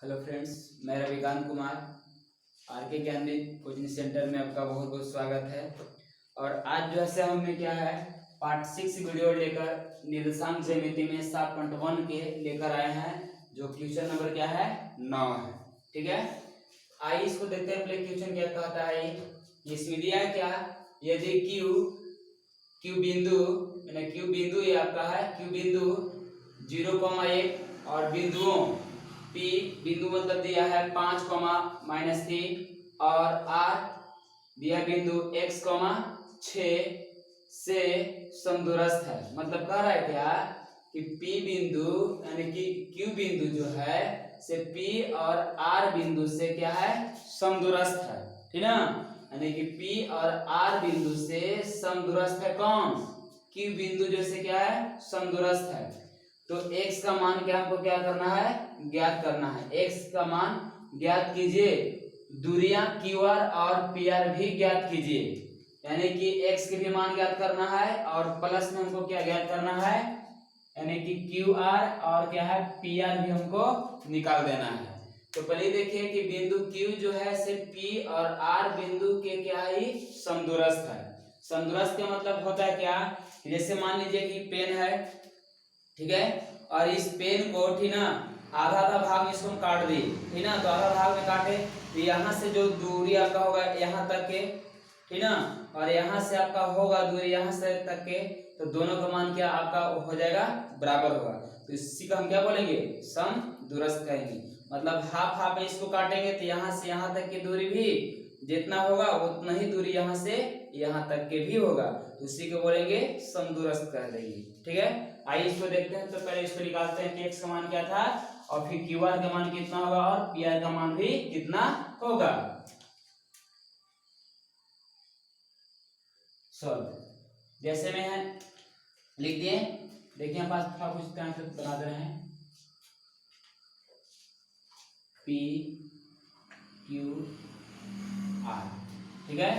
Hello friends, मैं Ravikant Kumar are के Gyandeep coaching centre में आपका बहुत बहुत स्वागत है। और आज जो है हमने क्या है पार्ट 6 वीडियो लेकर निर्देशांक ज्यामिति में 7.1 के लेकर आए हैं, जो क्वेश्चन नंबर क्या है 9 है। ठीक है, आइए इसको देखते हैं। पहले क्वेश्चन क्या कहता है, इसमें दिया है क्या, यदि क्यू बिंदु ये आपका है, क्यू बिंदु 0,1 और बिंदुओं पी बिंदु मतलब दिया है 5,-3 और आर दिया बिंदु x, 6 से समदूरस्थ है। मतलब कह रहा है क्या कि P बिंदु यानी कि Q बिंदु जो है से P और R बिंदु से क्या है समदूरस्थ है। ठीक ना, यानी कि P और R बिंदु से समदूरस्थ है कौन, Q बिंदु जो से क्या है समदूरस्थ है। तो x का मान क्या हमको क्या करना है, ज्ञात करना है। x का मान ज्ञात कीजिए, दूरियां QR और PR भी ज्ञात कीजिए, यानी कि x के भी मान ज्ञात करना है और प्लस में हमको क्या ज्ञात करना है, यानी कि QR और क्या है PR भी हमको निकाल देना है। तो पहले देखिए कि बिंदु Q जो है से P और R बिंदु के क्या है समदूरस्थ है। समदूरस्थ का मतलब होता है क्या, जैसे मान लीजिए कि पेन है, ठीक है, और इस पेन को ठीक ना आधा आधा भाग में इसको हम काट दिए, ठीक ना, तो आधा भाग में काटे तो यहाँ से जो दूरी आपका होगा यहाँ तक के, ठीक ना, और यहाँ से आपका होगा दूरी यहाँ से तक के, तो दोनों का मान क्या आपका हो जाएगा बराबर होगा। तो इसी का हम क्या बोलेंगे समदूरस्थ कहेंगे। मतलब हाफ हाफ में इसको काटेंगे तो यहाँ से यहाँ तक की दूरी भी जितना होगा उतना ही दूरी यहाँ से यहाँ तक के भी होगा, तो उसी को बोलेंगे समदूरस्थ कह देंगे। ठीक है, आइए इसको देखते हैं। तो पहले इसको निकालते हैं कि x का मान क्या था और फिर QR का मान कितना होगा और PR का मान भी कितना होगा। सॉल्व जैसे में है लिख दिए, देखिए हम पास था कुछ टाइम से बना दे रहे हैं P Q R। ठीक है,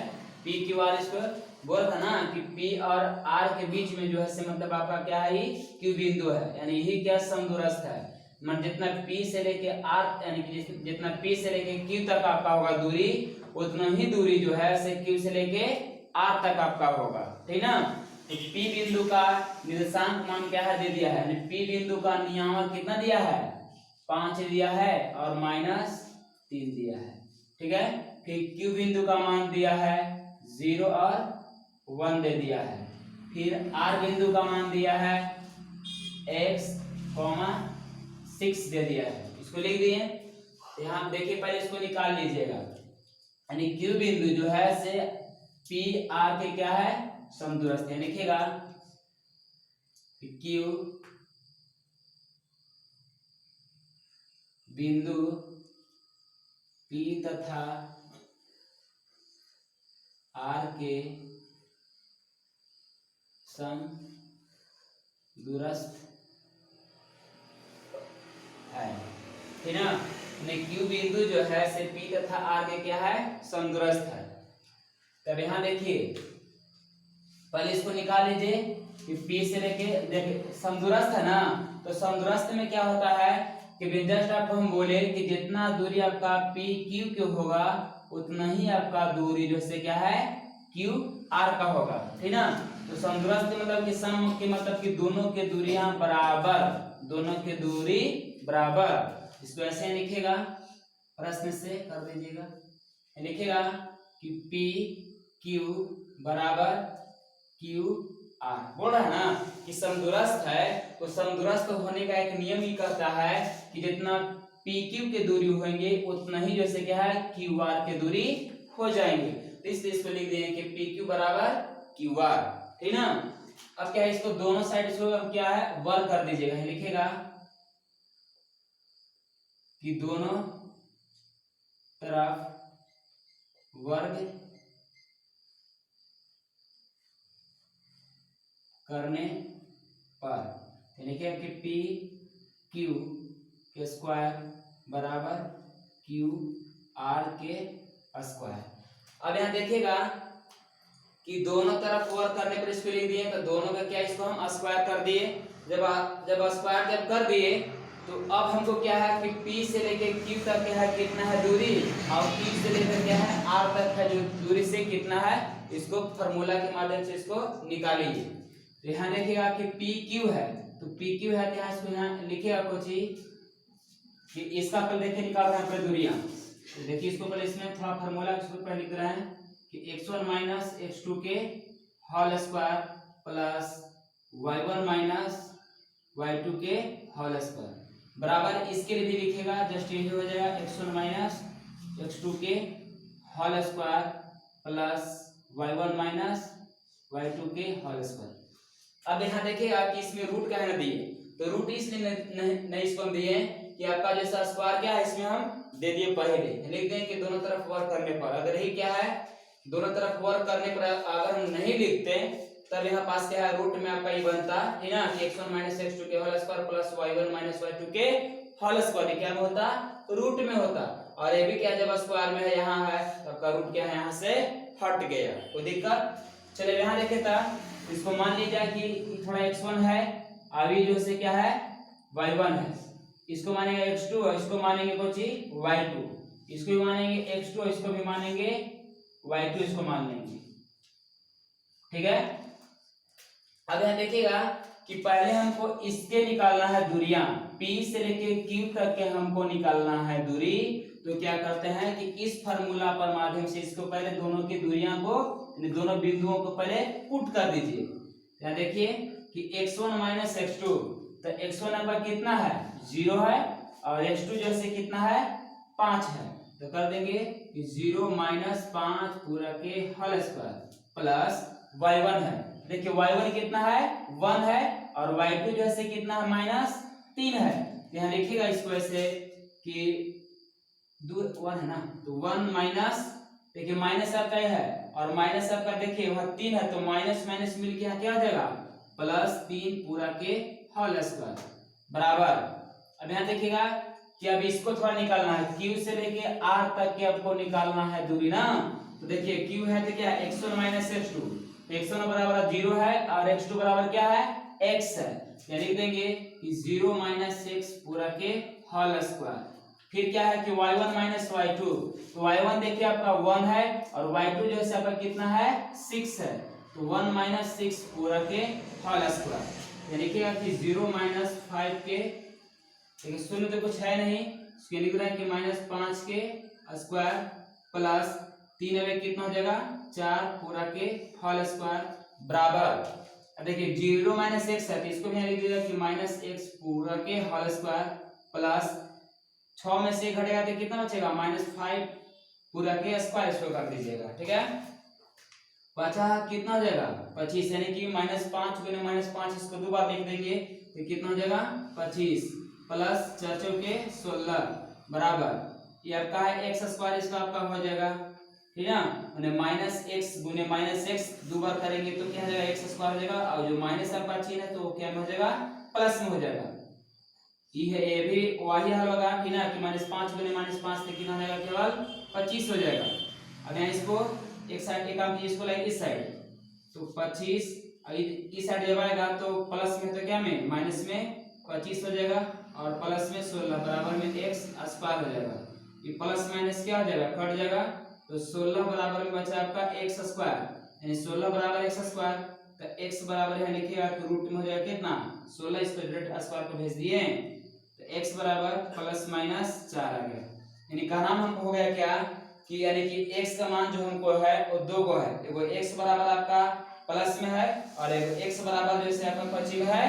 P Q R इसको बोला था ना कि P और R के बीच में जो है से मतलब आपका क्या है Q बिंदु है, यानी यही क्या समदूरस्थ है। मतलब जितना P से लेके R यानी कि जितना P से लेके Q तक आपका होगा दूरी, उतना ही दूरी जो है से Q से लेके R तक आपका होगा। ठीक ना, तो P बिंदु का निर्देशांक मान क्या है दे दिया है, यानी P बिंदु का नियामक कितना दिया है 5 दिया है और -3 दिया है। ठीक है, फिर Q बिंदु का मान दिया है 0 और 1 दे दिया है। फिर R बिंदु का मान दिया है x, 6 दे दिया है। इसको लिख दिए, यहाँ देखिए पहले इसको निकाल लीजिएगा, यानी Q बिंदु जो है से P R के क्या है समदूरस्थ है। लिखिएगा Q बिंदु P तथा R के समदूरस्थ है। ठीक ना, Q बिंदु जो है से P तथा R के क्या है समदूरस्थ है। तब यहाँ देखिए पहले इसको निकाल लीजिए कि P से लेके देखिए समदूरस्थ है ना, तो समदूरस्थ में क्या होता है कि जस्ट आपको हम बोले कि जितना दूरी आपका P Q के होगा उतना ही आपका दूरी जो से क्या है Q R का होगा। ठीक ना, तो समदूरस्थ मतलब कि सम की मतलब कि दोनों के दूरियां बराबर, दोनों की दूरी बराबर। इसको ऐसे लिखेगा, प्रश्न से कर दीजिएगा, लिखेगा कि P Q बराबर Q R। बोल रहा है ना कि समदूरस्थ है, तो समदूरस्थ होने का एक नियम ही कहता है कि जितना P Q के दूरी होंगे उतना ही जैसे क्या है Q R के दूरी हो जाएंगे। तो इसलिए इसको लिख देंगे कि P Q बराबर Q R। ठीक ना, अब क्या है इसको दोनों साइड इसको अब क्या है वर्ग कर दीजिएगा, लिखेगा कि दोनों तरफ वर्ग करने पर लिखिए कि P Q के स्क्वायर बराबर Q R के स्क्वायर। अब यहाँ देखिएगा कि दोनों तरफ वर्ग करने पर इसको लिख दिए, तो दोनों का क्या इसको हम स्क्वायर कर दिए। जब स्क्वायर जब कर दिए तो अब हमको क्या है कि P से लेके Q तक क्या है कितना है दूरी, और Q से लेकर क्या है R तक है जो दूरी से कितना है, इसको फार्मूला के माध्यम से इसको निकालिए। तो यहाँ देखिएगा कि PQ है, तो PQ है तो यहाँ इसको यहाँ लिखिएगा कुछ ही कि इसका पहले देखिए निकाल रहे हैं पहले दूरियां। तो देखिए इसको पहले इसमें थोड़ा फार्मूला इसको पहले लिख रहे हैं कि x1 माइनस x2 के whole square plus y1 minus y2 के होल स्क्वायर बराबर, इसके लिए भी लिखेगा जस्ट ये हो जाएगा x1 माइनस x2 के whole square plus y1 minus y2 के होल स्क्वायर। अब यहाँ देखिएगा कि इसमें रूट क्या है दिए, तो रूट इसलिए नहीं इसको हम दिए कि आपका जैसा स्क्वायर क्या है इसमें हम दे दिए पहले, लिख दें कि दोनों तरफ वर्क करने पर, अगर ही क्या है दोनों तरफ वर्क करने पर अगर हम नहीं लिखते तब यहाँ पास क्या है रूट में आपका ये बनता है ना कि x1 माइनस x2 के whole square plus y1 minus y2 के होल स्क्वायर, क्या में होता रूट में होता, और ये भी क्या जब स्क्वायर में है यहाँ है तो आपका रूट क्या है यहाँ से हट गया, कोई दिक्कत। चलिए यहाँ देखे था, इसको मान लीजिए कि थोड़ा x1 है, अभी जो से क्या है y1 है, इसको मानेंगे x2 और इसको मानेंगे कुछ y2, इसको भी मानेंगे x2 इसको भी मानेंगे y2 इसको मान लेंगे, ठीक है। अब यहाँ देखिएगा कि पहले हमको इसके निकालना है दूरियां, P से लेके Q तक के हमको निकालना है दूरी, तो क्या करते हैं कि इस फार्मूला पर माध्यम से इसको पहले दोनों की दूरियां को दोनों बिंदुओं को पहले पुट कर दीजिए। यहाँ देखिए कि x1 माइनस x2, तो x1 आपका कितना है 0 है और x2 जो है कितना है 5 है, तो कर देंगे कि 0 माइनस 5 पूरा के होल स्क्वायर प्लस y1 है, देखिए y1 कितना है 1 है और y2 जो है कितना है माइनस 3 है, यहाँ लिखिएगा इसको ऐसे कि 1 है ना, तो 1 माइनस, देखिए माइनस आपका है और माइनस आपका देखिए वहां 3 है, तो माइनस माइनस मिलके यहाँ क्या हो जाएगा प्लस 3 पूरा के होल स्क्वायर बराबर। अब यहाँ देखिएगा कि अब इसको थोड़ा निकालना है, Q से लेके R तक के आपको निकालना है दूरी ना, तो देखिए Q है तो क्या x1 माइनस x2, x1 बराबर 0 है और x2 बराबर क्या है x है, यानी लिख देंगे कि 0 माइनस x पूरा के होल स्क्वायर, फिर क्या है कि y1 माइनस y2, तो y1 देखिए आपका 1 है और y2 जो है आपका कितना है 6 है, तो 1 माइनस 6 पूरा के होल स्क्वायर, यानी कि 0 माइनस 5 के, देखिए शून्य तो कुछ है नहीं, इसके लिख रहे हैं कि माइनस 5 के स्क्वायर प्लस 3 में कितना हो जाएगा 4 पूरा के होल स्क्वायर बराबर। अब देखिए 0 माइनस x है तो इसको भी लिख दीजिएगा कि माइनस x पूरा के होल स्क्वायर प्लस 6 में से घटेगा तो कितना बचेगा माइनस 5 पूरा के स्क्वायर, इसको कर दीजिएगा, ठीक है। बचा कितना हो जाएगा 25, यानी कि माइनस 5 गुने माइनस 5 इसको दो बार लिख देंगे तो कितना हो जाएगा 25 प्लस 4 चौके 16 बराबर, ये आपका है एक्स स्क्वायर, इसका आपका हो जाएगा, ठीक है ना, माइनस एक्स गुने माइनस एक्स दो बार करेंगे तो क्या हो जाएगा एक्स स्क्वायर हो जाएगा, और जो माइनस आपका चिन्ह है तो वो क्या में हो जाएगा प्लस में हो जाएगा, ये भी वही हल होगा कि ना कि माइनस 5 गुने माइनस 5 से कितना हो जाएगा केवल 25 हो जाएगा। अब यहाँ इसको एक साइड एक आप इसको लाइए इस साइड, तो 25 इस साइड जब आएगा तो प्लस में तो क्या में माइनस में 25 हो जाएगा और प्लस में 16 बराबर में एक्स स्क्वायर हो जाएगा, ये प्लस माइनस क्या हो जाएगा कट जाएगा, तो 16 बराबर में बचा आपका एक्स स्क्वायर, यानी 16 बराबर एक्स स्क्वायर, तो एक्स बराबर यहाँ लिखिएगा तो रूट में हो जाएगा कितना 16, इसको डायरेक्ट स्क्वायर को भेज दिए तो एक्स बराबर प्लस माइनस 4 आ गया, यानी का नाम हमको हो गया क्या कि यानी कि x का मान जो हमको है वो दो गो है, एगो x बराबर आपका प्लस में है और एगो x बराबर जैसे आपका पची है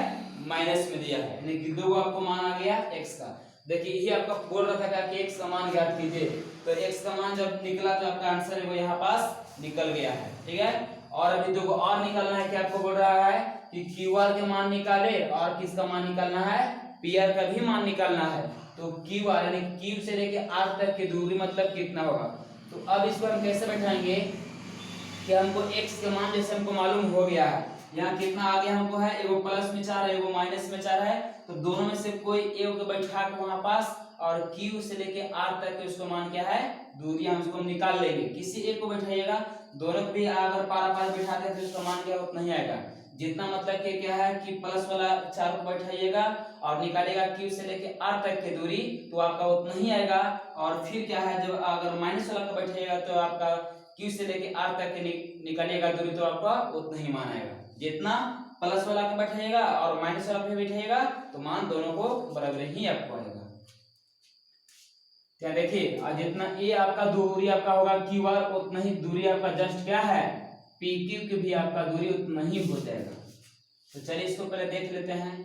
माइनस में दिया है, यानी कि दो गो आपको मान आ गया x का। देखिए ये आपका बोल रहा था कि x का मान ज्ञात कीजिए, तो x का मान जब निकला तो आपका आंसर है वो यहाँ पास निकल गया है, ठीक है। और अभी दो गो और निकालना है, क्या आपको बोल रहा है कि QR के मान निकाले और किसका मान निकालना है PR का भी मान निकालना है, तो QR यानी Q से लेके R तक की दूरी मतलब कितना होगा। तो अब इसको हम कैसे बैठाएंगे कि हमको x के मान जैसे हमको मालूम हो गया है, यहाँ कितना आ गया हमको है एगो प्लस में 4 है एगो माइनस में 4 है, तो दोनों में से कोई एक को बैठा के वहां पास और Q से लेके R तक के उसको मान क्या है दूरी हम उसको निकाल लेंगे, किसी एक को बैठाइएगा, दोनों को भी अगर पारा पार बैठाते हैं तो उसका मान क्या उतना ही आएगा, जितना मतलब कि क्या है कि प्लस वाला 4 को बैठाइएगा और निकालेगा Q से लेके R तक की दूरी तो आपका उतना ही आएगा। और फिर क्या है, जब अगर माइनस वाला को बैठाइएगा तो आपका Q से लेके R तक के निकालिएगा दूरी तो आपका उतना ही मान आएगा। जितना प्लस वाला को बैठाइएगा और माइनस वाला को बैठाइएगा तो मान दोनों को बराबर ही आपको आएगा। क्या देखिए, और जितना ये आपका दूरी आपका होगा QR, उतना ही दूरी आपका जस्ट क्या है PQ की भी आपका दूरी उतना ही हो जाएगा। तो चलिए इसको पहले देख लेते हैं।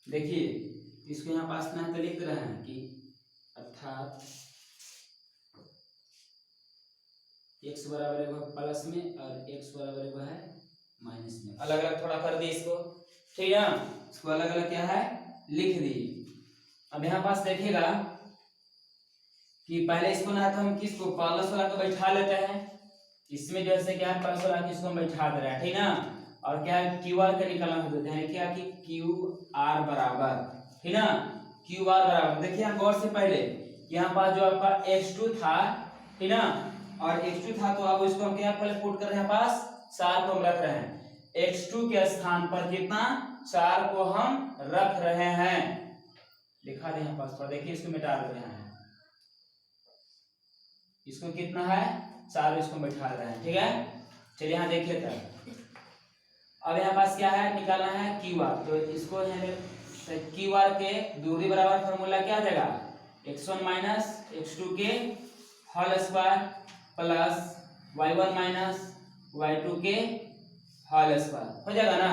देखिए इसको यहाँ पास में तो लिख रहे हैं कि अर्थात x बराबर है वह प्लस में और x बराबर है वह है माइनस में। अलग अलग थोड़ा कर दिए इसको, ठीक है ना, इसको अलग अलग क्या है लिख दिए। अब यहाँ पास देखिएगा कि पहले इसको ना तो हम किसको प्लस वाला को बैठा लेते हैं, इसमें जैसे क्या है प्लस वाला किसको हम बैठा दे रहे हैं, ठीक ना। और क्या है QR का निकालना होता है, क्या कि QR बराबर, ठीक ना, QR बराबर। देखिए हम गौर से पहले यहाँ पास जो आपका x2 था, ठीक ना, और x2 था तो अब इसको हम क्या पहले पुट कर रहे हैं पास 4 को हम रख रहे हैं। x2 के स्थान पर कितना 4 को हम रख रहे हैं, दिखा दें यहाँ पास। देखिए इसको मिटा दे रहे हैं, इसको कितना है 4, इसको बैठा रहे हैं, ठीक है। चलिए यहाँ देखिए तब अब यहाँ पास क्या है निकालना है QR, तो इसको QR के दूरी बराबर फॉर्मूला क्या आ जाएगा x1 माइनस x2 के whole square plus y1 minus y2 के होल स्क्वायर हो जाएगा ना।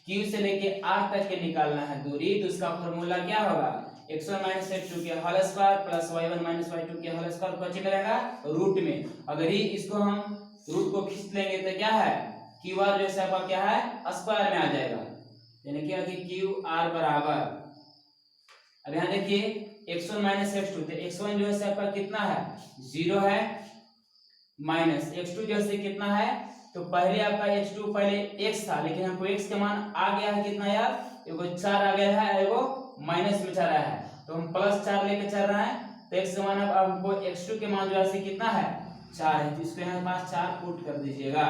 Q से लेके R तक के निकालना है दूरी, तो इसका फॉर्मूला क्या होगा x1 माइनस x2 के whole square plus y1 minus y2 के होल स्क्वायर को अच्छे रहेगा रूट में। अगर ही इसको हम रूट को खींच लेंगे तो क्या है QR जैसे आपका क्या है स्क्वायर में आ जाएगा, यानी कि QR बराबर। अब यहाँ देखिए x1 माइनस x2, तो x1 जो है आपका कितना है 0 है, माइनस x2 जैसे कितना है, तो पहले आपका x2 पहले x था लेकिन हमको x का मान आ गया है कितना यार, एगो 4 आ गया है, एगो माइनस में चल रहा है, तो हम प्लस 4 लेके चल रहे हैं। तो x का मान अब हमको x2 के मान जो है कितना है 4 है, तो इसको यहाँ पास 4 पुट कर दीजिएगा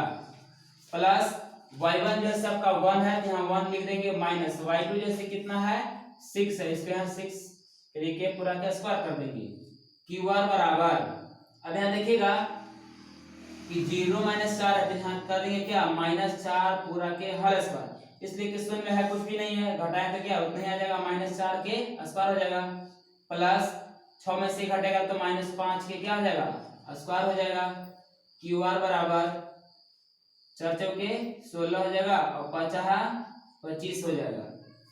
प्लस y1 जैसे आपका 1 है, यहाँ 1 लिख देंगे, माइनस y2 जैसे कितना है 6 है, इसको यहाँ 6 लेके पूरा का स्क्वायर कर देंगे QR बराबर। अब यहाँ देखिएगा कि 0 माइनस 4 है, तो यहाँ कर देंगे क्या -4 पूरा के होल स्क्वायर, इसलिए क्वेश्चन में है कुछ भी नहीं है, घटाएं तो क्या उतना ही आ जाएगा -4 के स्क्वायर हो जाएगा, प्लस 6 में से घटेगा तो -5 के क्या हो जाएगा स्क्वायर हो जाएगा। QR बराबर 4 चौके 16 हो जाएगा और 5 25 हो जाएगा,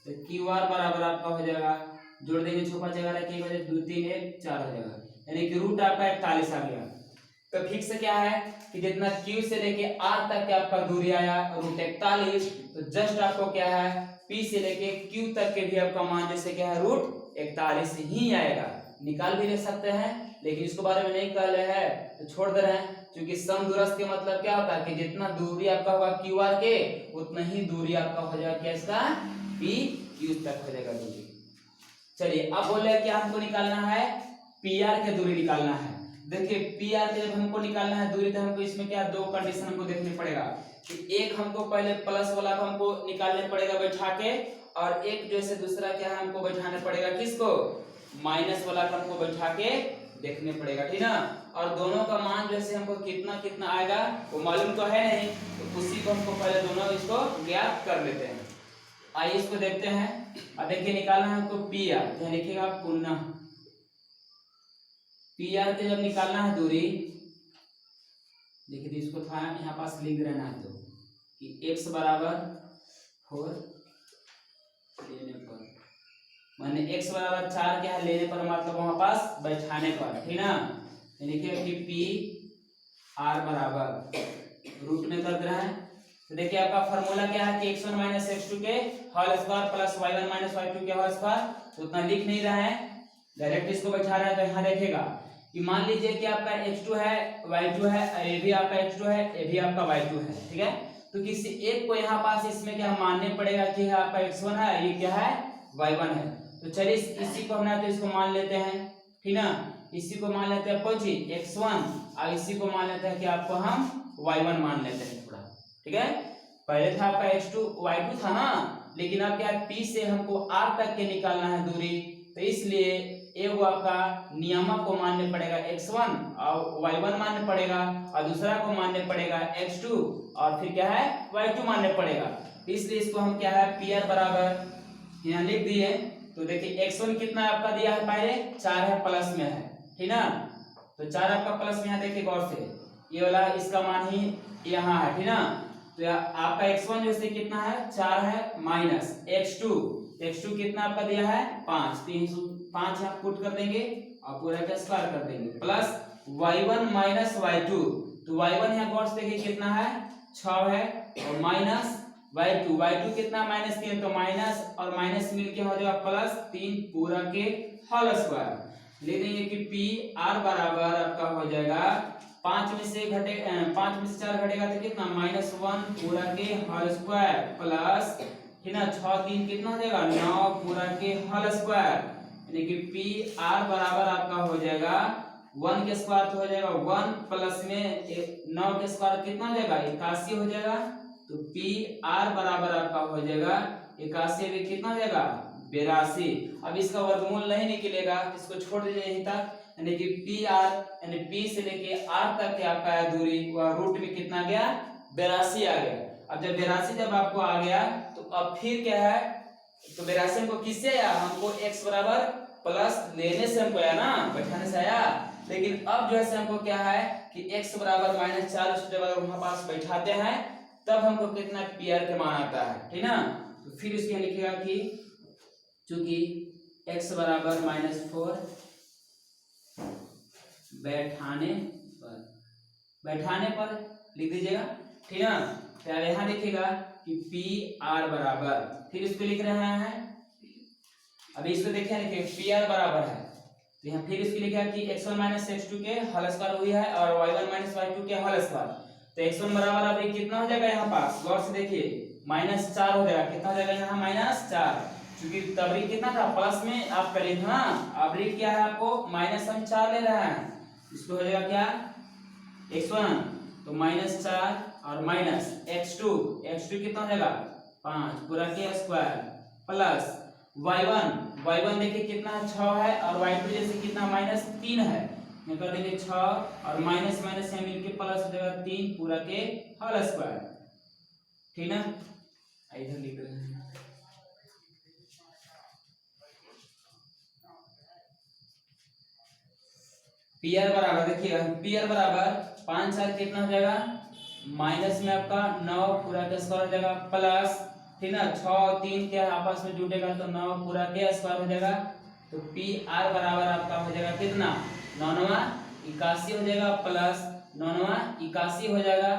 तो QR बराबर आपका हो जाएगा, जोड़ देंगे 6 5 11 1 बजे 2 3 1 4 हो जाएगा, यानी कि रूट आपका 41 आ गया। तो ठीक से क्या है कि जितना Q से लेके R तक के आपका दूरी आया रूट 41, तो जस्ट आपको क्या है P से लेके Q तक के भी आपका मान जैसे क्या है रूट 41 ही आएगा। निकाल भी ले सकते हैं लेकिन इसके बारे में नहीं कर रहे हैं तो छोड़ दे रहे हैं, क्योंकि समदूरस्थ के मतलब क्या होता है कि जितना दूरी आपका होगा QR के उतना ही दूरी आपका हो जाएगा क्या इसका PQ तक हो जाएगा दूरी। चलिए अब बोले कि हमको निकालना है PR के दूरी निकालना है। देखिए PR के जब हमको निकालना है दूरी तो हमको इसमें क्या दो कंडीशन हमको देखने पड़ेगा कि एक हमको पहले प्लस वाला को हमको निकालने पड़ेगा बैठा के, और एक जैसे दूसरा क्या है हमको बैठाना पड़ेगा किसको माइनस वाला को हमको बैठा के देखने पड़ेगा, ठीक ना। और दोनों का मान जैसे हमको कितना कितना आएगा वो मालूम तो है नहीं, तो उसी को हमको पहले दोनों इसको ज्ञात कर लेते हैं। आइए इसको देखते हैं। अब देखिए निकालना है हमको PR, तो लिखिएगा पुनः PR के जब निकालना है दूरी, देखिए इसको था यहाँ पास लिख रहना है तो कि x बराबर 4 लेने पर, माने x बराबर 4 क्या है लेने पर मतलब वहां पास बैठाने पर, ठीक ना। देखिए कि PR बराबर रूट में कर रहे हैं, तो देखिए आपका फार्मूला क्या है कि x1 माइनस x2 के whole square plus y1 minus y2 के होल स्क्वायर, तो उतना लिख नहीं रहा है, डायरेक्ट इसको बैठा रहा है। तो यहाँ देखेगा कि मान लीजिए कि आपका x2 है y2 है, ये भी आपका x2 है ये भी आपका y2 है, ठीक है। तो किसी एक को यहाँ पास इसमें क्या मानने पड़ेगा कि आपका x1 है ये क्या है y1 है, तो चलिए इसी को हमने तो इसको मान लेते हैं, ठीक ना। इसी को मान लेते हैं कौन चीज x1 और इसी को मान लेते हैं कि आपको हम y1 मान लेते हैं थोड़ा, ठीक है। पहले था आपका x2 y2 था ना, लेकिन अब क्या है p से हमको r तक के निकालना है दूरी, तो इसलिए एगो आपका नियामक को मानने पड़ेगा x1 और y1 मानने पड़ेगा और दूसरा को मानने पड़ेगा x2 और फिर क्या है y2 मानने पड़ेगा। इसलिए इसको हम क्या है PR बराबर यहाँ लिख दिए। तो देखिए x1 कितना आपका दिया है पहले 4 है, प्लस में है, ठीक ना। तो 4 आपका प्लस में है, देखिए गौर से ये वाला इसका मान ही यहाँ है, ठीक ना। तो आपका x1 जो से कितना है 4 है, माइनस x2 कितना आपका दिया है 5, 5 यहाँ पुट कर देंगे और पूरा का स्क्वायर कर देंगे, प्लस y1 माइनस y2। तो y1 यहाँ गौर से देखिए कितना है 6 है और माइनस y2 कितना माइनस 3, तो माइनस और माइनस मिलके हो जाएगा प्लस 3 पूरा के होल स्क्वायर। ले देंगे कि पी आर बराबर आपका हो जाएगा 5 में से 4 घटेगा तो कितना -1 पूरा के होल स्क्वायर प्लस ठीक ना 6 3 कितना हो जाएगा 9 पूरा के होल स्क्वायर, यानी कि पी आर बराबर आपका हो जाएगा 1 के स्क्वायर तो हो जाएगा 1 प्लस में 9 के स्क्वायर कितना हो जाएगा 81 हो जाएगा। तो पी आर बराबर आपका हो जाएगा 81 में कितना हो जाएगा 82। अब इसका वर्गमूल नहीं निकलेगा, इसको छोड़ दीजिए यहीं तक, यानी कि पी आर यानी पी से लेके आर तक के आपका दूरी वह रूट में कितना गया 82 आ गया। अब जब 82 जब आपको आ गया तो अब फिर क्या है, तो 82 हमको किससे आया, हमको x बराबर प्लस लेने से हमको आया ना, बैठाने से आया। लेकिन अब जो है हमको क्या है कि x बराबर -4 उस जगह वहां पास बैठाते हैं तब हमको कितना पी आर के मान आता है, ठीक ना। तो फिर इसके लिखेगा कि चूंकि x बराबर -4 बैठाने पर लिख दीजिएगा, ठीक ना। तो यहाँ लिखेगा कि पी आर बराबर, फिर इसको लिख रहे हैं, अभी इसको देखिए लिखे पी आर बराबर है तो यहाँ फिर इसको लिखा कि x1 माइनस x2 के होल स्क्वायर हुई है और y1 माइनस y2 के होल स्क्वायर। तो x1 बराबर अभी कितना हो जाएगा यहाँ पास गौर से देखिए -4 हो जाएगा, कितना हो जाएगा यहाँ -4, क्योंकि तबरी कितना था प्लस में आप करें ना, अबरी क्या है आपको -4 ले रहा है, इसको हो जाएगा क्या x1 तो -4 और माइनस x2 कितना हो जाएगा 5 पूरा के स्क्वायर प्लस y1 देखिए कितना 6 है और y2 जैसे कितना -3 है, कर देंगे 6 और माइनस यहाँ मिलके प्लस हो जाएगा 3 पूरा के होल स्क्वायर, ठीक ना। इधर लिख रहे हैं पी आर बराबर, देखिए पी आर बराबर 5 4 कितना हो जाएगा माइनस में आपका 9 पूरा का स्क्वायर हो जाएगा प्लस ठीक ना 6 और 3 के आपस में जुटेगा तो 9 पूरा के स्क्वायर हो जाएगा। तो पी आर बराबर आपका हो जाएगा कितना 9 9 81 हो जाएगा प्लस 9 9 81 हो जाएगा।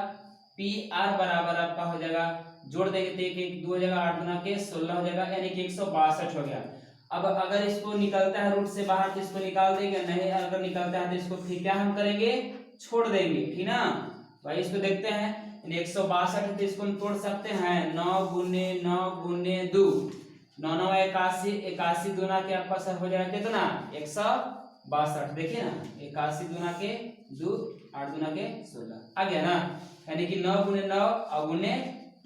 पी आर बराबर आपका हो जाएगा, जोड़ देंगे तो 1 2 हो जाएगा 8 गुना के 16 हो जाएगा, यानी कि 162 हो गया। अब अगर इसको निकलता है रूट से बाहर तो इसको निकाल देंगे, नहीं अगर निकलता है तो इसको फिर क्या हम करेंगे छोड़ देंगे, ठीक ना। भाई इसको देखते हैं 162 तो इसको हम तोड़ सकते हैं 9 गुने 9 गुने 2 9 9 81 दूना के आपका हो जाएगा कितना 162, देखिए ना 81 दूना के 2 8 दूना के 16 आ गया ना, यानी कि 9 गुने 9 और गुने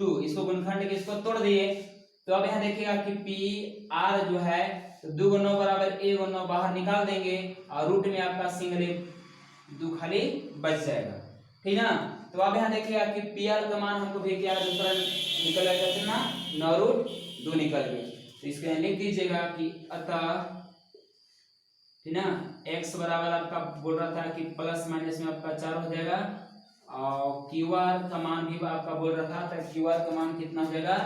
2 इसको गुणनखंड के इसको तोड़ दिए। तो अब यहाँ देखिएगा कि पी आर जो है तो 2 गुना 9 बराबर 1 गुना 9 बाहर निकाल देंगे और रूट में आपका सिंगल 2 खाली बच जाएगा, ठीक ना। तो अब यहाँ देखिएगा कि पी आर का मान हमको भी क्या दूसरा निकल जाएगा कितना 9 रूट 2 निकल गया। तो इसके यहाँ लिख दीजिएगा कि अतः ठीक ना x बराबर आपका बोल रहा था कि प्लस माइनस में आपका 4 हो जाएगा और क्यू आर का मान भी आपका बोल रहा था, तो क्यू आर का मान कितना हो जाएगा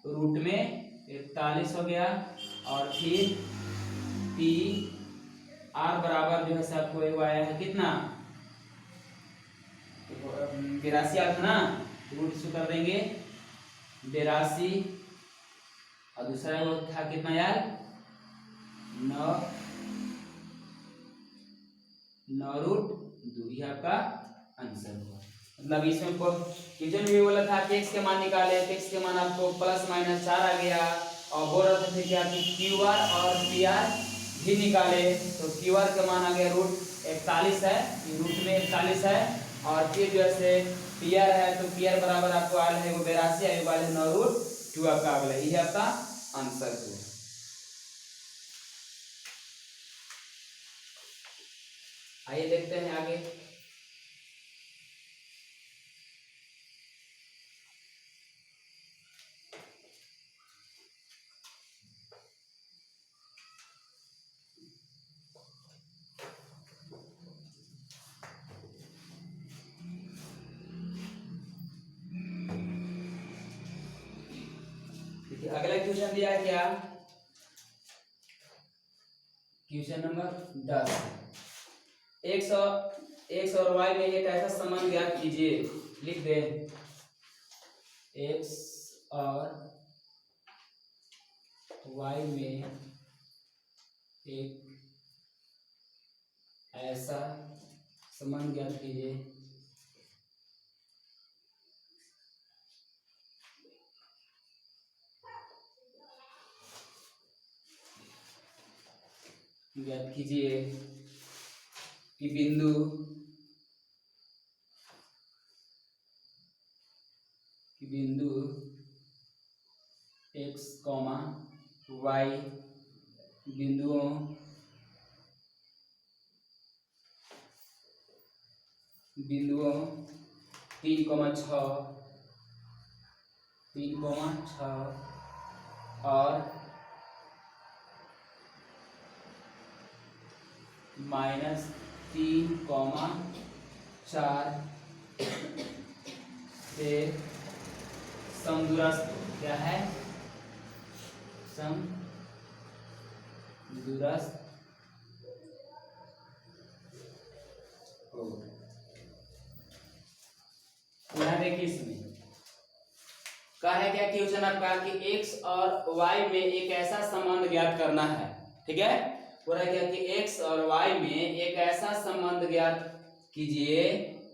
रूट में 41 हो गया और फिर पी आर बराबर जो है आपको आया है कितना 82 आया था ना, रूट से कर देंगे 82 और दूसरा वो था कितना यार 9 रूट 2, ये आपका आंसर हुआ। मतलब इसमें किचन भी बोला था कि x के मान निकाले, x के मान आपको प्लस माइनस 4 आ गया और बोल रहा था कि क्यू आर और पी आर भी निकाले तो क्यूआर का मान आ गया रूट 41 है, रूट में 41 है। और फिर जैसे पीआर है तो पीआर बराबर आपको आयल है वो 82 है, वाले 9 रूट 2 आपका अगला, ये आपका आंसर है। आइए देखते हैं आगे। अगला क्वेश्चन दिया है क्या, क्वेश्चन नंबर 10, एक्स और वाई में एक ऐसा संबंध ज्ञात कीजिए। लिख दे, एक्स और वाई में एक ऐसा संबंध ज्ञात कीजिए कि बिंदु x, y बिंदुओं 3,6 और -3,4 से समदूरस्थ क्या है, समदूरस्थ हो। यहाँ देखिए इसमें कहा है क्या क्वेश्चन आपका कि x और y में एक ऐसा संबंध ज्ञात करना है, ठीक है। बोला क्या कि x और y में एक ऐसा संबंध ज्ञात कीजिए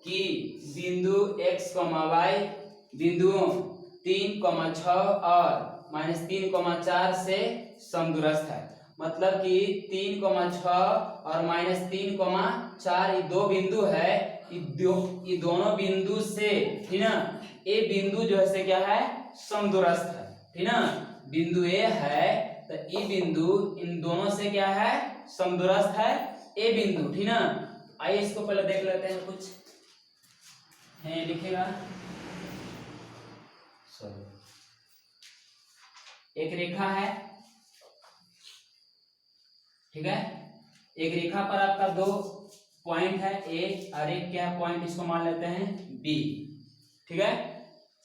कि बिंदु x, y बिंदुओं 3,6 और -3,4 से समदूरस्थ है। मतलब कि 3,6 और -3,4 ये दो बिंदु है, ये दोनों बिंदु से, ठीक ना, ए बिंदु जो है क्या है, समदूरस्थ है, ठीक ना। बिंदु ए है तो ई बिंदु इन दोनों से क्या है, समदूरस्थ है ए बिंदु, ठीक ना। आइए इसको पहले देख लेते हैं, कुछ है लिखेगा। एक रेखा है, ठीक है, एक रेखा पर आपका दो पॉइंट है ए और एक क्या पॉइंट, इसको मान लेते हैं बी, ठीक है।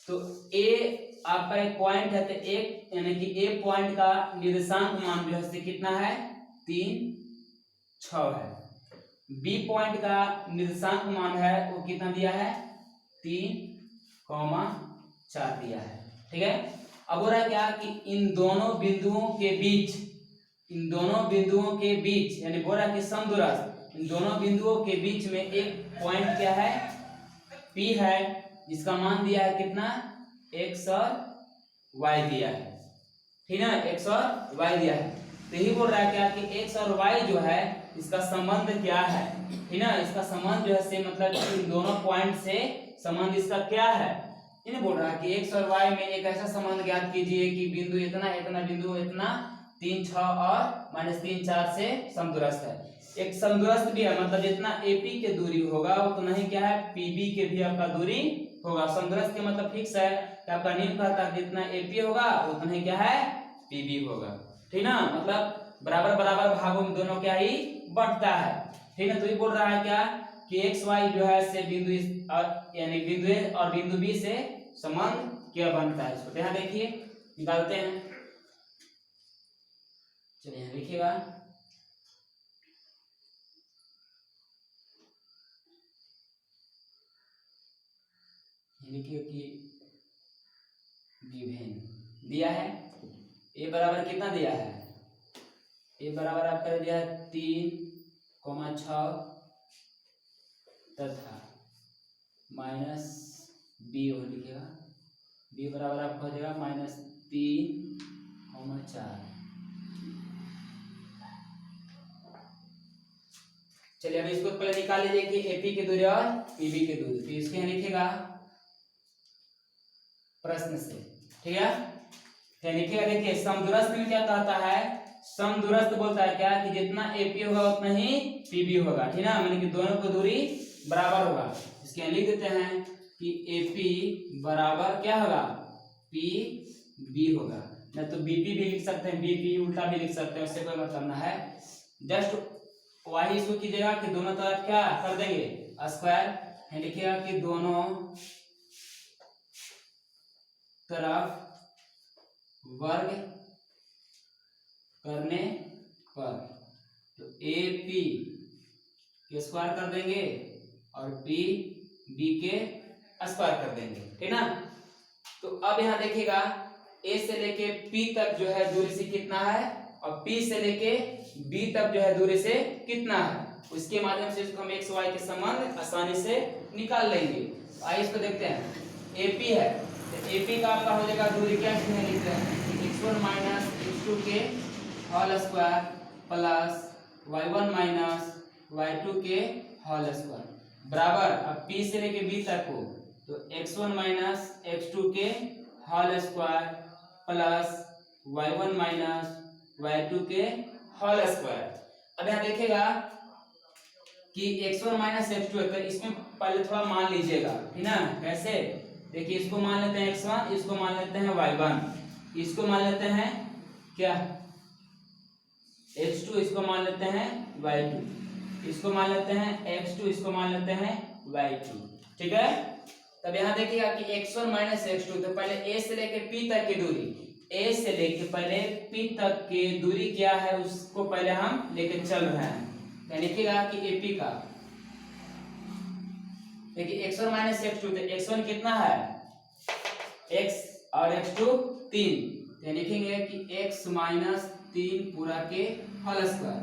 तो ए आपका एक पॉइंट है तो एक यानी कि ए पॉइंट का निर्देशांक मान जो है कितना है, 3,6 है। बी पॉइंट का निर्देशांक मान है वो कितना दिया है, 3,4 दिया है, ठीक है। अब हो रहा है क्या कि इन दोनों बिंदुओं के बीच यानी बोला कि समदूरस्थ, इन दोनों बिंदुओं के बीच में एक पॉइंट क्या है, P है, जिसका मान दिया है कितना, x और y दिया है, ठीक है, x और y दिया है। तो यही बोल रहा है क्या कि x और y जो है इसका संबंध क्या है, ठीक है, इसका संबंध जो है से मतलब इन दोनों पॉइंट से संबंध इसका क्या है, इन्हें बोल रहा है कि x और y में एक ऐसा संबंध ज्ञात कीजिए कि बिंदु इतना बिंदु इतना 3,6 और -3,4 से समदूरस्थ है। एक समदूरस्थ भी है, मतलब जितना AP के दूरी होगा उतना ही क्या है, PB के भी आपका दूरी होगा। समदूरस्थ के मतलब फिक्स है कि आपका नियम कहता है जितना AP होगा उतना ही क्या है, PB होगा, ठीक ना। मतलब बराबर बराबर भागों में दोनों क्या ही बढ़ता है, ठीक है। तो ये बोल रहा है क्या कि XY जो है से बिंदु यानी बिंदु A और बिंदु B से संबंध क्या बनता है, इसको यहाँ देखिए निकालते हैं। चलिए यहाँ लिखिएगा, लिखिए कि गिवन दिया है ए बराबर कितना दिया है, ए बराबर आपका दिया है 3,6 तथा -b हो लिखिएगा, b बराबर आपका हो जाएगा -3,4। चलिए अब इसको पहले निकाल लीजिए कि एपी की दूरी और पीबी की दूरी, तो इसको यहाँ लिखेगा प्रश्न से, ठीक है। क्या लिखेगा, देखिए समदूरस्थ में क्या कहता है, समदूरस्थ बोलता है क्या कि जितना एपी होगा उतना ही पीबी होगा, ठीक है, माने कि दोनों की दूरी बराबर होगा। इसके यहाँ लिख देते हैं कि एपी बराबर क्या होगा, पी बी होगा, ना तो बीपी भी लिख सकते हैं, बीपी उल्टा भी लिख सकते हैं, उससे कोई मतलब ना है। जस्ट वही इसको कीजिएगा कि दोनों तरफ क्या कर देंगे स्क्वायर, लिखिएगा कि दोनों तरफ वर्ग करने पर, तो ए पी के स्क्वायर कर देंगे और पी बी के स्क्वायर कर देंगे, ठीक ना। तो अब यहाँ देखिएगा ए से लेके पी तक जो है दूरी से कितना है और पी से लेके बी तक जो है दूरी से कितना है, उसके माध्यम से इसको हम एक्स वाई के संबंध आसानी से निकाल लेंगे। तो आइए इसको देखते हैं। एपी है तो एपी का आपका हो जाएगा दूरी क्या लिखते हैं x1 माइनस x2 के whole square plus y1 minus y2 के होल स्क्वायर बराबर, अब p से लेके b तक को तो x1 माइनस x2 के whole square plus y1 minus y2 के होल स्क्वायर। अब यहाँ देखेगा कि x1 माइनस x2 है, तो इसमें पहले थोड़ा मान लीजिएगा, ठीक ना। कैसे, देखिए इसको मान लेते हैं x1, इसको मान लेते हैं y1, इसको मान लेते हैं क्या x2, इसको मान लेते हैं y2, इसको मान लेते हैं x2, इसको मान लेते हैं y2, ठीक है। तब यहाँ देखिएगा कि x1 माइनस x2, तो पहले a से लेके p तक की दूरी, a से लेके पहले p तक की दूरी क्या है उसको पहले हम लेके चल रहे हैं। लिखिएगा कि AP का, देखिए x1 माइनस x2, तो x1 कितना है x और x2 3, तो लिखेंगे कि x माइनस 3 पूरा के whole square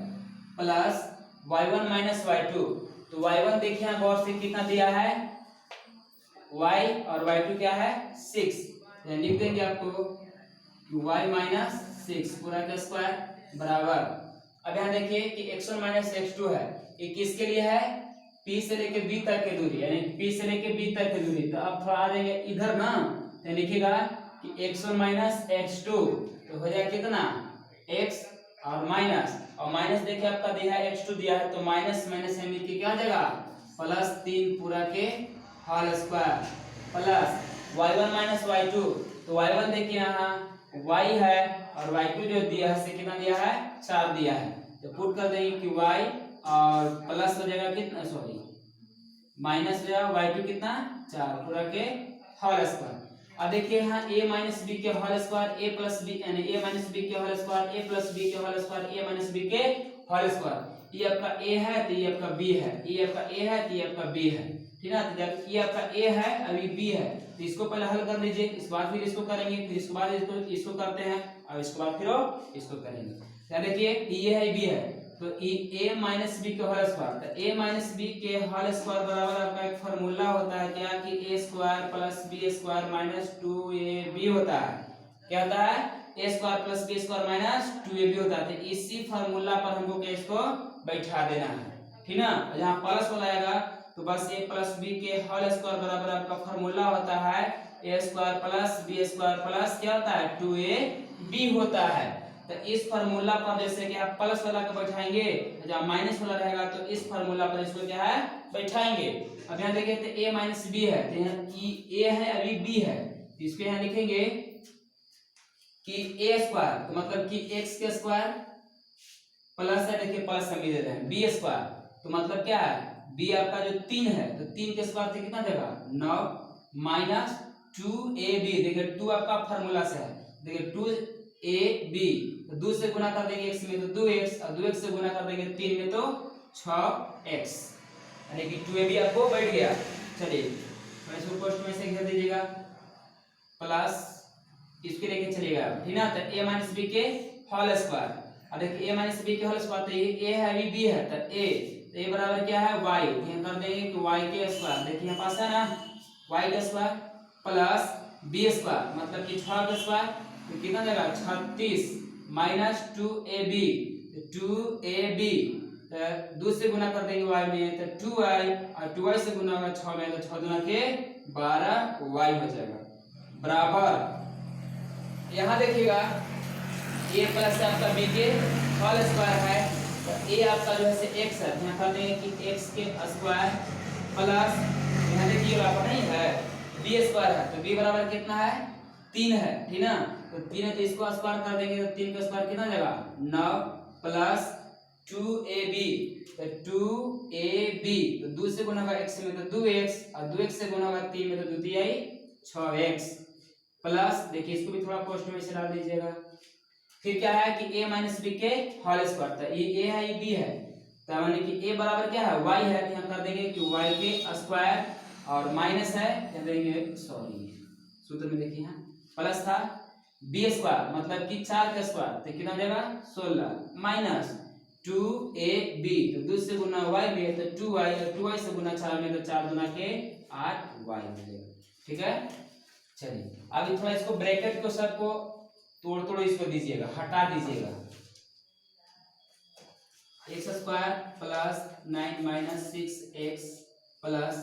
plus y1 minus y2, तो y1 देखिए यहाँ गौर से कितना दिया है y और y2 क्या है 6, तो लिख देंगे आपको कि y माइनस 6 पूरा का स्क्वायर बराबर। अब यहाँ देखिए कि x1 माइनस x2 है, ये किसके लिए है p से लेके b तक की दूरी, यानी p से लेके b तक की दूरी। तो अब थोड़ा आ जाएंगे इधर ना, तो लिखिएगा कि x1 माइनस x2, तो हो जाएगा कितना x और माइनस देखिए आपका दिया है x2 दिया है, तो माइनस माइनस है मिलके क्या हो जाएगा प्लस 3 पूरा के whole square plus y1 minus y2, तो y1 देखिए यहाँ y है और y2 जो दिया है से कितना दिया है 4 दिया है, तो पुट कर देंगे कि y और प्लस हो जाएगा कितना सॉरी माइनस हो जाएगा y2 कितना 4 पूरा के होल स्क्वायर। अब देखिए यहाँ a माइनस बी के whole square a plus B, यानी a माइनस बी के whole square a plus B के whole square a minus B के होल स्क्वायर, ये आपका a है तो ये आपका b है, ये आपका a है तो ये आपका b है, ठीक है। तो जब ये आपका a है अभी b है, तो इसको पहले हल कर लीजिए, इस बार फिर इसको करेंगे, फिर इसके बाद इसको करते हैं और इसके बाद फिर इसको करेंगे। क्या देखिए ये है b है, तो a माइनस बी के होल स्क्वायर, तो a माइनस बी के होल स्क्वायर बराबर आपका एक फार्मूला होता है क्या कि a square plus b square minus 2ab होता है, क्या होता है a square plus b square minus 2ab होता है। तो इसी फार्मूला पर हमको क्या इसको बैठा देना है, ठीक ना। जहाँ प्लस हो जाएगा तो बस a प्लस b के होल स्क्वायर बराबर आपका फार्मूला होता है a square plus b square plus क्या होता है 2ab होता है। तो इस फार्मूला पर जैसे कि आप प्लस वाला को बैठाएंगे, जब माइनस वाला रहेगा तो इस फार्मूला पर इसको क्या है बैठाएंगे। अब यहाँ देखिए तो a माइनस बी है, तो यहाँ a है अभी b है, तो इसको यहाँ लिखेंगे कि a स्क्वायर, तो मतलब कि x के स्क्वायर प्लस है, देखिए प्लस हम दे रहे हैं b स्क्वायर, तो मतलब क्या है b आपका जो 3 है, तो 3 के स्क्वायर से कितना देगा 9 माइनस 2ab, देखिए 2 आपका फार्मूला से है, देखिए 2ab, तो 2 से गुना कर देंगे x में तो 2x और 2x से गुना कर देंगे 3 में तो 6x, यानी कि 2ab आपको बैठ गया। चलिए इसको पोस्ट में से घेर दीजिएगा प्लस इसके लेके चलिएगा, ठीक ना। तो a माइनस बी के होल स्क्वायर, अब देखिए a माइनस बी के होल स्क्वायर, तो ये a है अभी b है, तो a बराबर क्या है y, यहाँ कर देंगे कि y के स्क्वायर, देखिए यहाँ पास है ना y का स्क्वायर प्लस b स्क्वायर मतलब कि 6 का स्क्वायर, तो कितना देगा 36 माइनस 2ab, 2ab तो 2 से गुना कर देंगे y में तो 2y, और 2y से गुना होगा 6 में तो 6 दूना के 12y हो जाएगा बराबर। यहाँ देखिएगा a प्लस आपका b के होल स्क्वायर है तो a आपका जो है से x है, यहाँ कर देंगे कि x के स्क्वायर प्लस यहाँ देखिए बराबर नहीं है b स्क्वायर है तो b बराबर कितना है 3 है, ठीक ना। तो 3 है तो इसको स्क्वायर कर देंगे तो 3 का स्क्वायर कितना जाएगा 9 प्लस 2ab तो 2ab तो 2 से गुना होगा x में तो 2x और 2x से गुना होगा 3 में तो 2 तिहाई 6x प्लस देखिए इसको भी थोड़ा पोस्ट में से डाल दीजिएगा। फिर क्या है कि a माइनस b के होल स्क्वायर तो ये a है ये b है तो माने कि a बराबर क्या है y है तो यहाँ कर देंगे कि y के स्क्वायर और माइनस है कह देंगे सॉरी सूत्र में देखिए यहाँ प्लस था b स्क्वायर मतलब कि 4 का स्क्वायर तो कितना देगा 16 माइनस 2ab तो 2 से गुना y में तो 2y और 2y से गुना 4 में तो 4 गुना के 8y मिलेगा, ठीक है। चलिए अभी थोड़ा इसको ब्रैकेट को सबको तोड़ इसको दीजिएगा हटा दीजिएगा x square plus 9 minus 6x plus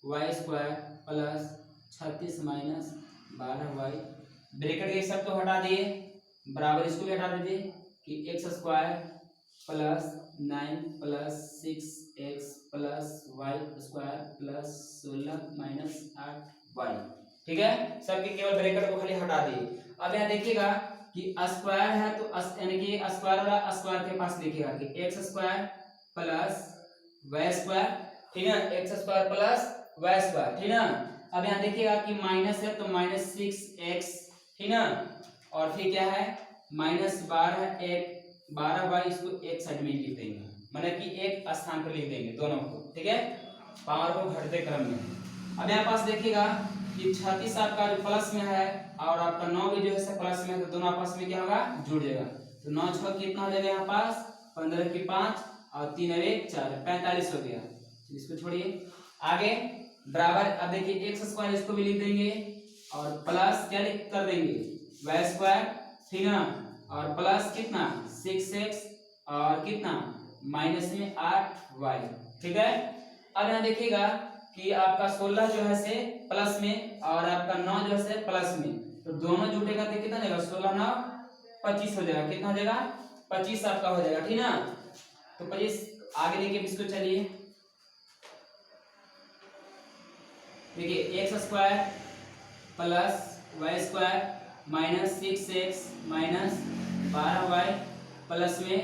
y square plus 36 minus 12y bracket के सब तो हटा दिए बराबर इसको भी हटा दीजिए कि x square plus 9 plus 6x plus y square plus 16 minus 8y, ठीक है। सबके केवल ब्रैकेट को खाली हटा दिए। अब यहाँ देखिएगा कि स्क्वायर है तो यानी कि स्क्वायर वाला स्क्वायर के पास देखिएगा कि x square plus y square, ठीक है, x square plus y square, ठीक ना। अब यहाँ देखिएगा कि माइनस है तो माइनस 6x, ठीक ना, और फिर क्या है माइनस 12y इसको एक साइड में लिख देंगे मतलब कि एक स्थान पर लिख देंगे दोनों को, ठीक है, पावर को घटते क्रम में। अब यहाँ पास देखिएगा कि 36 आपका जो प्लस में है और आपका 9 भी जो है प्लस में है तो दोनों आपस में क्या होगा जुड़ जाएगा तो 9 6 कितना हो जाएगा यहाँ पास 15 की 5 और 3 और 1 4 45 हो गया। इसको छोड़िए आगे बराबर। अब देखिए x स्क्वायर इसको भी लिख देंगे और प्लस क्या लिख कर देंगे y स्क्वायर, ठीक ना, और प्लस कितना 6x और कितना माइनस में 8y, ठीक है। अब यहाँ देखिएगा कि आपका 16 जो है से प्लस में और आपका 9 जो है से प्लस में तो दोनों जुटेगा तो कितना जाएगा 16 9 25 हो जाएगा, कितना हो जाएगा 25 आपका हो जाएगा, ठीक ना। तो 25 आगे लेके इसको चलिए देखिए x square plus y square minus 6x minus 12y plus में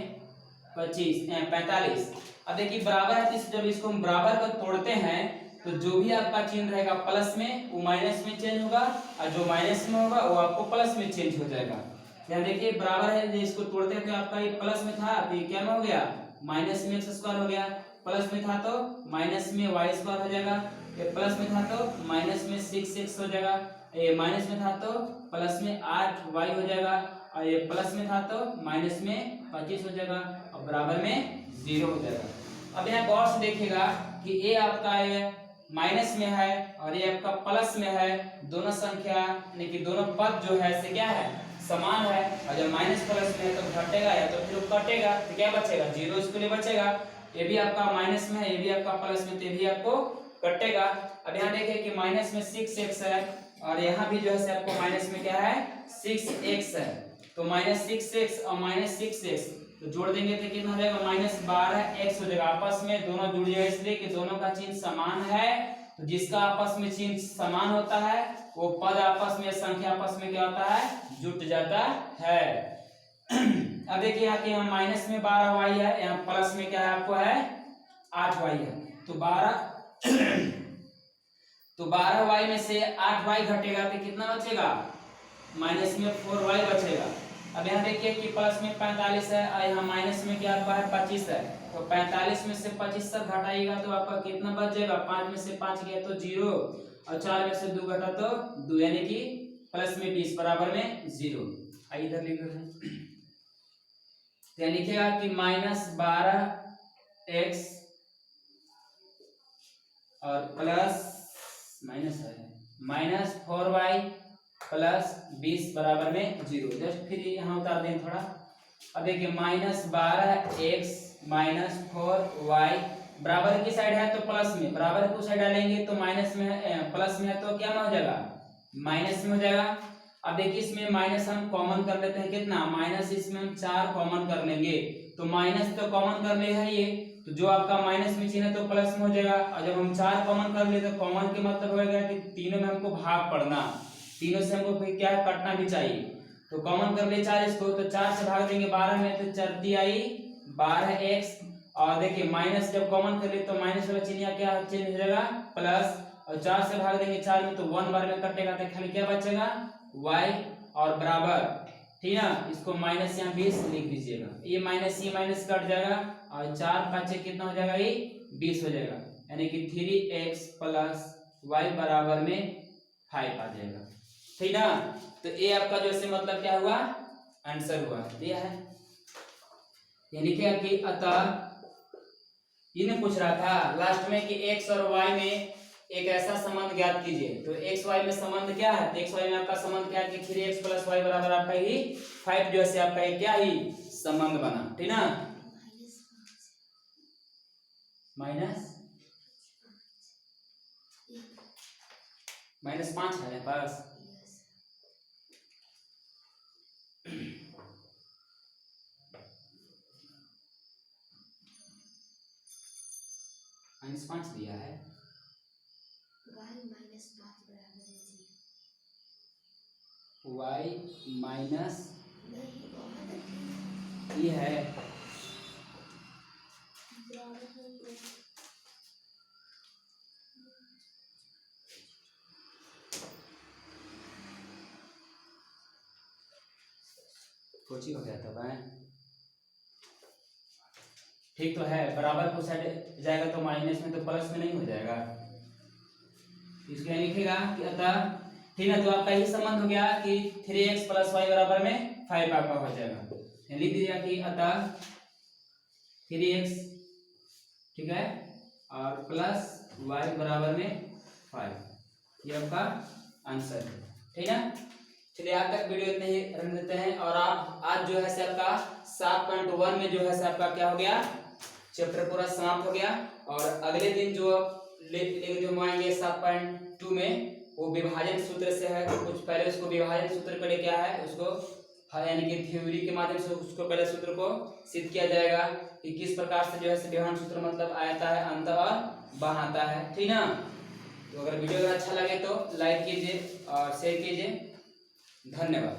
45। अब देखिए बराबर है तो जब इसको हम बराबर को तोड़ते हैं तो जो भी आपका चिन्ह रहेगा प्लस में वो माइनस में चेंज होगा और जो माइनस में होगा वो आपको प्लस में चेंज हो जाएगा। यहाँ देखिए बराबर है जो इसको तोड़ते हैं तो आपका ये प्लस में था तो ये क्या में हो गया माइनस में x स्क्वायर हो गया, प्लस में था तो माइनस में y स्क्वायर हो जाएगा, ये प्लस में था तो माइनस में 6x हो जाएगा, ये माइनस में था तो प्लस में 8y हो जाएगा और ये प्लस में था तो माइनस में 25 हो जाएगा और बराबर में 0 हो जाएगा। अब यहाँ गौर से देखिएगा कि ये आपका ये माइनस में है और ये आपका प्लस में है, दोनों संख्या यानी कि दोनों पद जो है से क्या है समान है और जब माइनस प्लस में है तो घटेगा या तो फिर कटेगा तो क्या बचेगा 0 इसके लिए बचेगा। ये भी आपका माइनस में है, ये भी आपका प्लस में, तो भी आपको कटेगा। अब यहाँ देखिए कि माइनस में 6x है और यहाँ भी जो है आपको माइनस में क्या है 6x है तो माइनस 6x और माइनस 6x तो जोड़ देंगे तो कितना हो जाएगा माइनस 12x हो जाएगा। आपस में दोनों जुड़ जाएगा इसलिए कि दोनों का चिन्ह समान है तो जिसका आपस में चिन्ह समान होता है वो पद आपस में संख्या आपस में क्या होता है जुट जाता है। अब देखिए यहाँ के यहाँ माइनस में 12y है, यहाँ प्लस में क्या है आपको है 8y है तो 12y में से 8y घटेगा तो कितना बचेगा माइनस में 4y बचेगा। अब यहाँ देखिए कि प्लस में 45 है और यहाँ माइनस में क्या आपका है 25 है तो 45 में से 25 तक घटाइएगा तो आपका कितना बच जाएगा 5 में से 5 गया तो 0 और 4 में से 2 घटा तो 2 यानी कि प्लस में 20 बराबर में 0। आइए इधर लिख रहे हैं तो लिखिएगा कि माइनस 12x और प्लस माइनस है माइनस 4y प्लस 20 बराबर में 0। जस्ट फिर यहाँ उतार दें थोड़ा। अब देखिए माइनस 12x माइनस 4y बराबर की साइड है तो प्लस में, बराबर को साइड डालेंगे तो माइनस में है, प्लस में है तो क्या में हो जाएगा, माइनस में हो जाएगा। अब देखिए इसमें माइनस हम कॉमन कर लेते हैं, कितना माइनस, इसमें हम 4 कॉमन कर लेंगे तो माइनस तो कॉमन कर ले है ये, तो जो आपका माइनस में चिन्ह है तो प्लस में हो जाएगा। और जब हम 4 कॉमन कर ले तो कॉमन के मतलब होगा कि तीनों में हमको भाग पड़ना, तीनों से हमको फिर क्या है कटना भी चाहिए, तो कॉमन कर ले 4 इसको, तो 4 से भाग देंगे 12 में तो 4 आई 12x, और देखिए माइनस जब कॉमन कर ले तो माइनस वाला चिन्ह क्या चेंज हो जाएगा प्लस, और 4 से भाग देंगे 4 में तो 1 बार में कटेगा तो खाली क्या बचेगा y, और बराबर, ठीक है ना, इसको माइनस यहाँ 20 लिख दीजिएगा, ये माइनस कट जाएगा और 4 5 कितना हो जाएगा, ये 20 हो जाएगा, यानी कि 3x प्लस y बराबर में 5 आ जाएगा, ठीक ना। तो ये आपका जो से मतलब क्या हुआ, आंसर हुआ, ये है। यानी क्या कि अतः इन्हें पूछ रहा था लास्ट में कि x और y में एक ऐसा संबंध ज्ञात कीजिए, तो x y में संबंध क्या है, तो x y में आपका संबंध क्या है कि 3x प्लस y बराबर आपका ही 5 जो है आपका क्या ही संबंध बना, ठीक ना, माइनस 5 है पास, -5 दिया है, y माइनस ये है, कोची हो गया था भाई, ठीक तो है, बराबर को साइड जाएगा तो माइनस में तो प्लस में नहीं हो जाएगा, इसको लिखेगा कि अतः, ठीक है, तो आपका ये संबंध हो गया कि 3x प्लस y बराबर में 5 आपका हो जाएगा, लिख दीजिएगा कि अतः 3x, ठीक है, और प्लस y बराबर में 5, ये आपका आंसर है, ठीक है। चलिए आज तक वीडियो इतने ही रख देते हैं, और आप आज जो है से आपका 7.1 में जो है से आपका क्या हो गया, चैप्टर पूरा समाप्त हो गया, और अगले दिन जो जो हम आएंगे 7.2 में वो विभाजन सूत्र से है, तो कुछ पहले उसको विभाजन सूत्र पहले क्या है उसको, यानी कि थ्योरी के माध्यम से उसको पहले सूत्र को सिद्ध किया जाएगा कि किस प्रकार से जो है विभाजन सूत्र मतलब आता है, अंत और बाह आता है, ठीक ना। तो अगर वीडियो अच्छा लगे तो लाइक कीजिए और शेयर कीजिए, धन्यवाद।